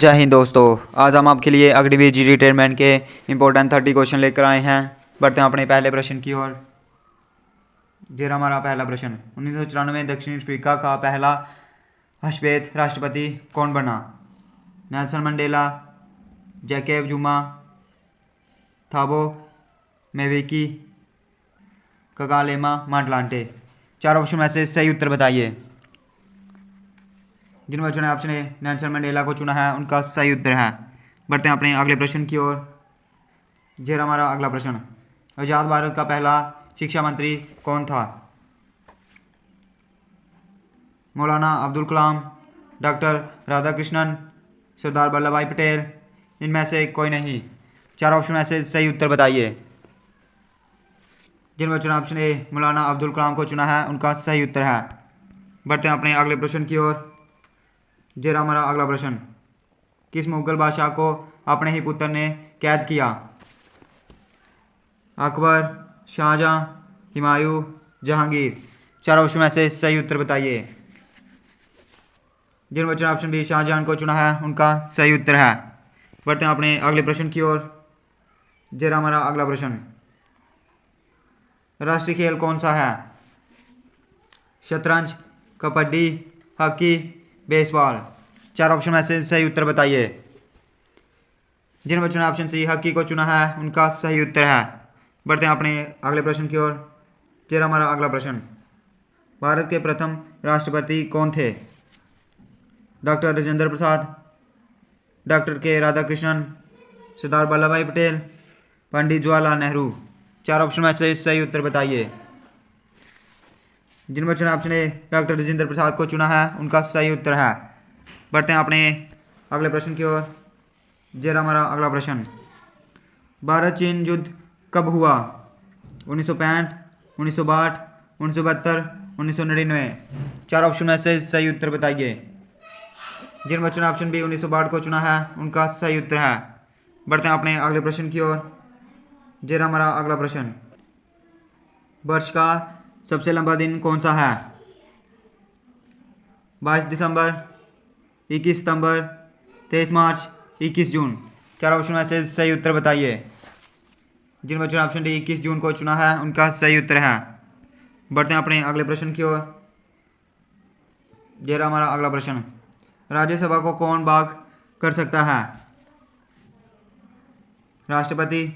जय हिंद दोस्तों। आज हम आपके लिए अग्निवीर जी रिटायरमेंट के इंपॉर्टेंट 30 क्वेश्चन लेकर आए हैं। बढ़ते हैं अपने पहले प्रश्न की ओर। ये हमारा पहला प्रश्न, 1994 दक्षिण अफ्रीका का पहला श्वेत राष्ट्रपति कौन बना? नेल्सन मंडेला, जैकब जुमा, थाबो मेवेकी, कगालेमा माटलांटे। चार ऑप्शन में से सही उत्तर बताइए। जिन बच्चों ने ऑप्शन ए नेल्सन मंडेला को चुना है उनका सही उत्तर है। बढ़ते हैं अपने अगले प्रश्न की ओर। ये हमारा अगला प्रश्न, आज़ाद भारत का पहला शिक्षा मंत्री कौन था? मौलाना अब्दुल कलाम, डॉक्टर राधाकृष्णन, सरदार वल्लभ भाई पटेल, इनमें से कोई नहीं। चार ऑप्शन में से सही उत्तर बताइए। जिन बच्चों ने ऑप्शन ए मौलाना अब्दुल कलाम को चुना है उनका सही उत्तर है। बढ़ते हैं अपने अगले प्रश्न की ओर। ये हमारा अगला प्रश्न, किस मुगल बादशाह को अपने ही पुत्र ने कैद किया? अकबर, शाहजहां, हुमायूं, जहांगीर। चार ऑप्शन में से सही उत्तर बताइए। जिन बच्चों ने ऑप्शन बी शाहजहां को चुना है उनका सही उत्तर है। बढ़ते हैं अपने अगले प्रश्न की ओर। ये हमारा अगला प्रश्न, राष्ट्रीय खेल कौन सा है? शतरंज, कबड्डी, हॉकी, बेसबॉल। चार ऑप्शन में से सही उत्तर बताइए। जिन बच्चों ने ऑप्शन सी हॉकी को चुना है उनका सही उत्तर है। बढ़ते हैं अपने अगले प्रश्न की ओर। ये हमारा अगला प्रश्न, भारत के प्रथम राष्ट्रपति कौन थे? डॉक्टर राजेंद्र प्रसाद, डॉक्टर के राधाकृष्णन, सरदार वल्लभ भाई पटेल, पंडित जवाहरलाल नेहरू। चार ऑप्शन में से सही उत्तर बताइए। जिन बच्चों ने option A doctor Rajendra Prasad को चुना है उनका सही उत्तर है। बढ़ते हैं अपने अगले प्रश्न की ओर। ये हमारा अगला प्रश्न, भारत चीन युद्ध कब हुआ? 1965, 1962, 1972, 1999। चार ऑप्शन में से सही उत्तर बताइए। जिन बच्चों ने ऑप्शन बी 1962 को चुना है उनका सही उत्तर है। बढ़ते हैं अपने अगले प्रश्न की ओर। ये हमारा अगला प्रश्न, वर्ष का सबसे लंबा दिन कौन सा है? 22 दिसंबर, 21 सितंबर, 23 मार्च, 21 जून। चार ऑप्शन में से सही उत्तर बताइए। जिन बच्चों ने ऑप्शन डी 21 जून को चुना है उनका सही उत्तर है। बढ़ते हैं अपने अगले प्रश्न की ओर। ये हमारा अगला प्रश्न, राज्यसभा को कौन भाग कर सकता है? राष्ट्रपति,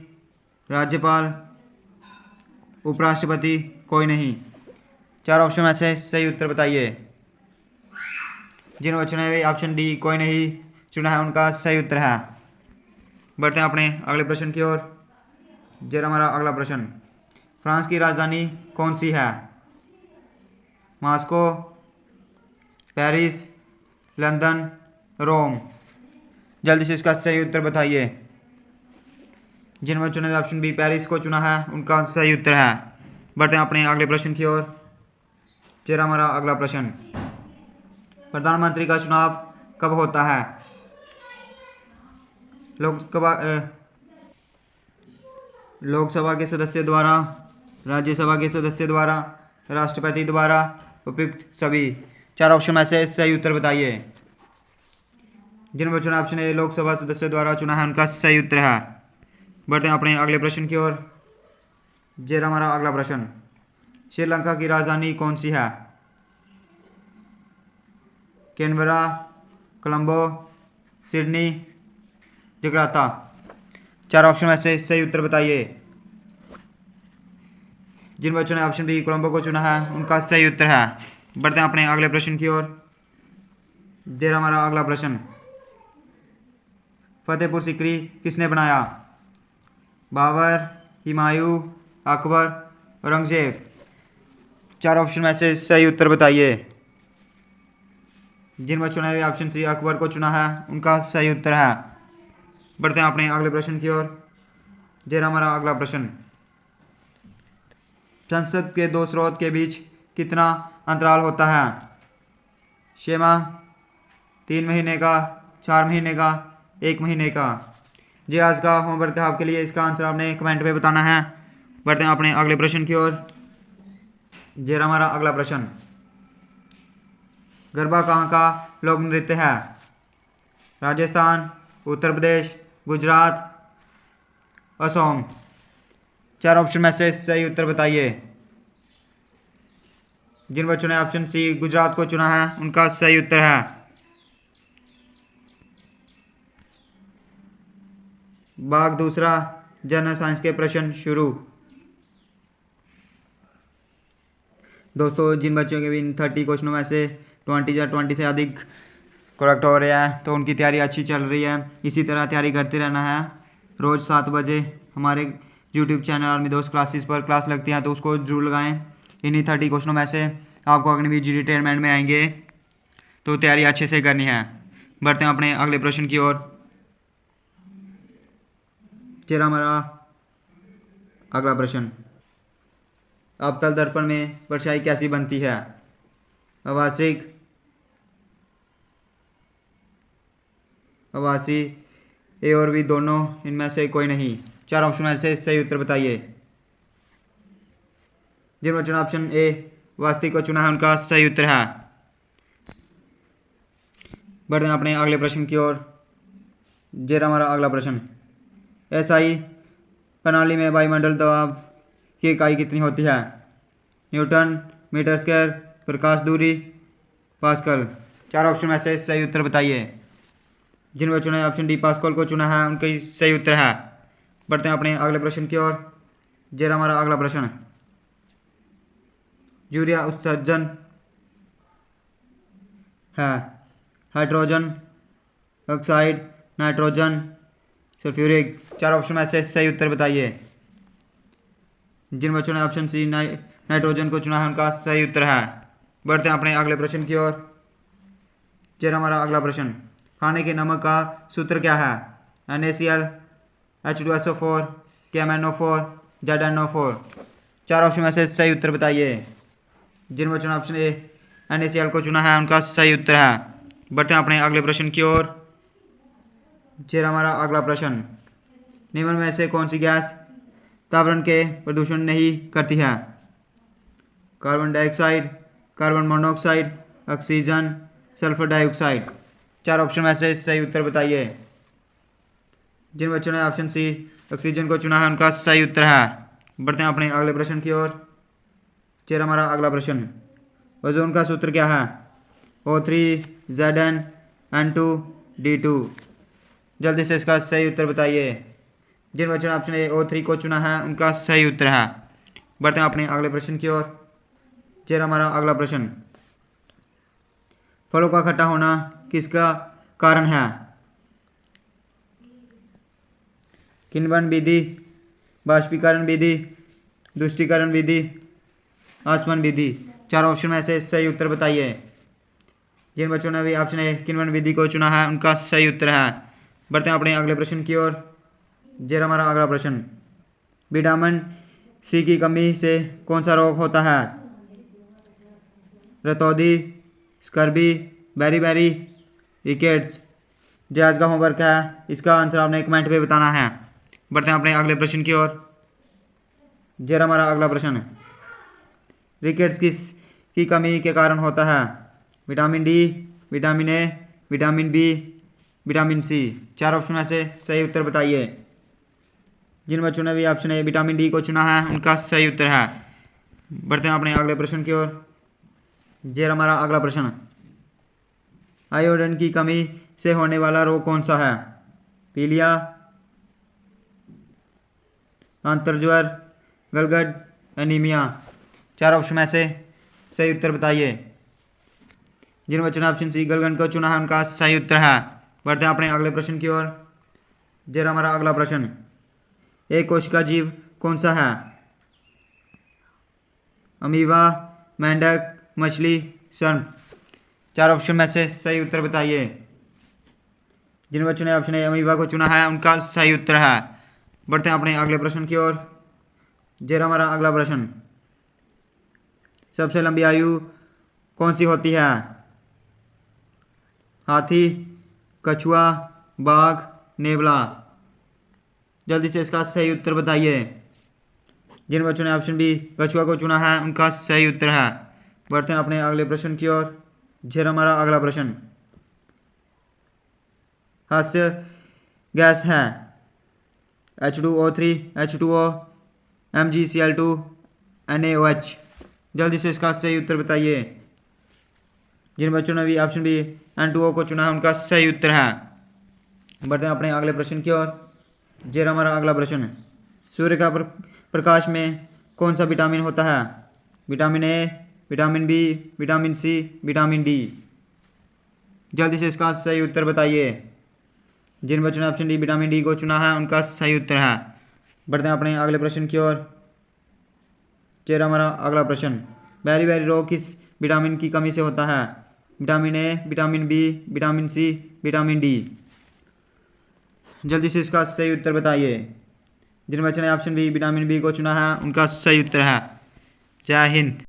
राज्यपाल, उपराष्ट्रपति, कोई नहीं। चार ऑप्शन में से सही उत्तर बताइए। जिन बच्चों ने ऑप्शन डी कोई नहीं चुना है उनका सही उत्तर है। बढ़ते हैं अपने अगले प्रश्न की ओर। ये हमारा अगला प्रश्न, फ्रांस की राजधानी कौन सी है? मॉस्को, पेरिस, लंदन, रोम। जल्दी से इसका सही उत्तर बताइए। जिन बच्चों ने ऑप्शन बी पेरिस को चुना है उनका सही उत्तर है। बढ़ते हैं अपने अगले प्रश्न की ओर। ये हमारा अगला प्रश्न, प्रधानमंत्री का चुनाव कब होता है? लोकसभा के सदस्य द्वारा, राज्यसभा के सदस्य द्वारा, राष्ट्रपति द्वारा, उपयुक्त सभी। चार ऑप्शन में से सही उत्तर बताइए। जिन बच्चों ने ऑप्शन ए लोकसभा सदस्य द्वारा चुना है उनका सही उत्तर है। बढ़ते हैं अपने अगले प्रश्न की ओर। ये हमारा अगला प्रश्न, श्रीलंका की राजधानी कौन सी है? Canberra, Colombo, Sydney, Jakarta. चार ऑप्शन में से सही उत्तर बताइए। जिन बच्चों ने ऑप्शन बी कोलंबो को चुना है उनका सही उत्तर है। बढ़ते हैं अपने अगले प्रश्न की ओर। ये हमारा अगला प्रश्न, फतेहपुर सीकरी किसने बनाया? बाबर, हुमायूं, अकबर, औरंगजेब। चार ऑप्शन में से सही उत्तर बताइए। जिन बच्चों ने ऑप्शन सी अकबर को चुना है उनका सही उत्तर है। बढ़ते हैं अपने अगले प्रश्न की ओर। ये हमारा अगला प्रश्न, संसद के दो स्रोत के बीच कितना अंतराल होता है? 6 माह, 3 महीने का, 4 महीने का, 1 महीने का। जी आज का होमवर्क है आपके लिए, इसका आंसर आपने कमेंट में बताना है। बढ़ते हैं अपने अगले प्रश्न की ओर। ये हमारा अगला प्रश्न, गरबा कहाँ का लोक नृत्य है? राजस्थान, उत्तर प्रदेश, गुजरात, असम। 4 ऑप्शन में से सही उत्तर बताइए। जिन बच्चों ने ऑप्शन सी गुजरात को चुना है उनका सही उत्तर है। भाग दूसरा, जनरल साइंस के प्रश्न शुरू। दोस्तों, जिन बच्चों के भी इन 30 क्वेश्चनों में से 20 या 20 से अधिक करेक्ट हो रहे हैं तो उनकी तैयारी अच्छी चल रही है। इसी तरह तैयारी करते रहना है। रोज़ 7 बजे हमारे यूट्यूब चैनल आर्मी दोस्त क्लासेस पर क्लास लगती है, तो उसको जरूर लगाएं। इन्हीं 30 क्वेश्चनों में से आपको अग्निवीर जी रिटायरमेंट में आएंगे, तो तैयारी अच्छे से करनी है। बढ़ते हैं अपने अगले प्रश्न की ओर। चेहरा हमारा अगला प्रश्न, अवतल दर्पण में परछाई कैसी बनती है? आवासिक, आवासी, ए और बी दोनों, इनमें से कोई नहीं। 4 ऑप्शन में से सही उत्तर बताइए। जिन बच्चों ने ऑप्शन ए वास्तविक को चुना है उनका सही उत्तर है। बढ़ते हैं अपने अगले प्रश्न की ओर। जेरा हमारा अगला प्रश्न, एसआई प्रणाली में वायुमंडल दबाव की इकाई कितनी होती है? न्यूटन, मीटर स्क्वायर, प्रकाश दूरी, पास्कल। 4 ऑप्शन में से सही उत्तर बताइए। जिन बच्चों ने ऑप्शन डी पास्कल को चुना है उनका सही उत्तर है। बढ़ते हैं अपने अगले प्रश्न की ओर। जेरा हमारा अगला प्रश्न, यूरिया उत्सर्जन है hydrogen, oxide, nitrogen, sulphuric. 4 option में से सही उत्तर बताइए। जिन बच्चों ने ऑप्शन सी नाइट्रोजन को चुना है उनका सही उत्तर है। बढ़ते हैं अपने अगले प्रश्न की ओर। जेरा हमारा अगला प्रश्न, खाने के नमक का सूत्र क्या है? NaCl, H2SO4, KMnO4, ZnO4। 4 option में से सही उत्तर बताइए। जिन बच्चों ने ऑप्शन ए NaCl को चुना है उनका सही उत्तर है। बढ़ते हैं अपने अगले प्रश्न की ओर। जेरा हमारा अगला प्रश्न, निम्न में से कौन सी गैस पर्यावरण के प्रदूषण नहीं करती है? Carbon dioxide, carbon monoxide, oxygen, sulphur dioxide. 4 option में से सही उत्तर बताइए। जिन बच्चों ने ऑप्शन सी ऑक्सीजन को चुना है उनका सही उत्तर है। बढ़ते हैं अपने अगले प्रश्न की ओर। चेहरा हमारा अगला प्रश्न, ओजोन का सूत्र क्या है? O3Zn N2D2। जल्दी से इसका सही उत्तर बताइए। जिन बच्चों ने ऑप्शन ए O3 को चुना है उनका सही उत्तर है। बढ़ते हैं अपने अगले प्रश्न की ओर। चेहरा हमारा अगला प्रश्न, फलों का खट्टा होना किसका कारण है? किण्वन विधि, बाष्पीकरण विधि, दुष्टीकरण विधि, आसमन विधि। 4 ऑप्शन में से सही उत्तर बताइए। जिन बच्चों ने भी ऑप्शन ए किण्वन विधि को चुना है उनका सही उत्तर है। बढ़ते हैं अपने अगले प्रश्न की ओर। जेरा हमारा अगला प्रश्न, विटामिन सी की कमी से कौन सा रोग होता है? रतौंधी, स्कर्बी, बेरी, रिकेट्स। जो आज का होमवर्क है इसका आंसर आपने कमेंट पे बताना है। बढ़ते हैं अपने अगले प्रश्न की ओर। जेरा हमारा अगला प्रश्न, रिकेट्स की कमी के कारण होता है? Vitamin D, vitamin A, vitamin B, vitamin C. 4 option में से सही उत्तर बताइए। जिन बच्चों ने भी ऑप्शन ए विटामिन डी को चुना है उनका सही उत्तर है। बढ़ते हैं अपने अगले प्रश्न की ओर। जेरा हमारा अगला प्रश्न, आयोडीन की कमी से होने वाला रोग कौन सा है? पीलिया, आंतरज्वर, गलगट, एनीमिया। 4 ऑप्शन में से सही उत्तर बताइए। जिन बच्चों ने ऑप्शन सी गलगट को चुना है उनका सही उत्तर है। बढ़ते हैं अपने अगले प्रश्न की ओर। जेरा हमारा अगला प्रश्न, एक कोशिका जीव कौन सा है? अमीबा, मेंढक, मछली, सर्प। 4 ऑप्शन में से सही उत्तर बताइए। जिन बच्चों ने ऑप्शन ए अमीबा को चुना है उनका सही उत्तर है। बढ़ते हैं अपने अगले प्रश्न की ओर। जेरा हमारा अगला प्रश्न, सबसे लंबी आयु कौन सी होती है? हाथी, कछुआ, बाघ, नेवला। जल्दी से इसका सही उत्तर बताइए। जिन बच्चों ने ऑप्शन बी कछुआ को चुना है उनका सही उत्तर है। बढ़ते हैं अपने अगले प्रश्न की ओर। जेरा हमारा अगला प्रश्न, हास्य गैस है? H2O3, H2O, MgCl2, NaOH। जल्दी से इसका सही उत्तर बताइए। जिन बच्चों ने भी ऑप्शन बी N2O को चुना है उनका सही उत्तर है। बढ़ते हैं अपने अगले प्रश्न की ओर। ये हमारा अगला प्रश्न। सूर्य का प्रकाश में कौन सा विटामिन होता है? Vitamin A, vitamin B, vitamin C, vitamin D. जल्दी से इसका सही उत्तर बताइए। जिन बच्चों ने ऑप्शन डी विटामिन डी को चुना है उनका सही उत्तर है। बढ़ते हैं अपने अगले प्रश्न की ओर। चेहरा हमारा अगला प्रश्न। बैरी बैरी रोग किस विटामिन की कमी से होता है? Vitamin A, vitamin B, vitamin C, vitamin D. जल्दी से इसका सही उत्तर बताइए। जिन बच्चों ने ऑप्शन बी विटामिन बी को चुना है उनका सही उत्तर है। जय हिंद।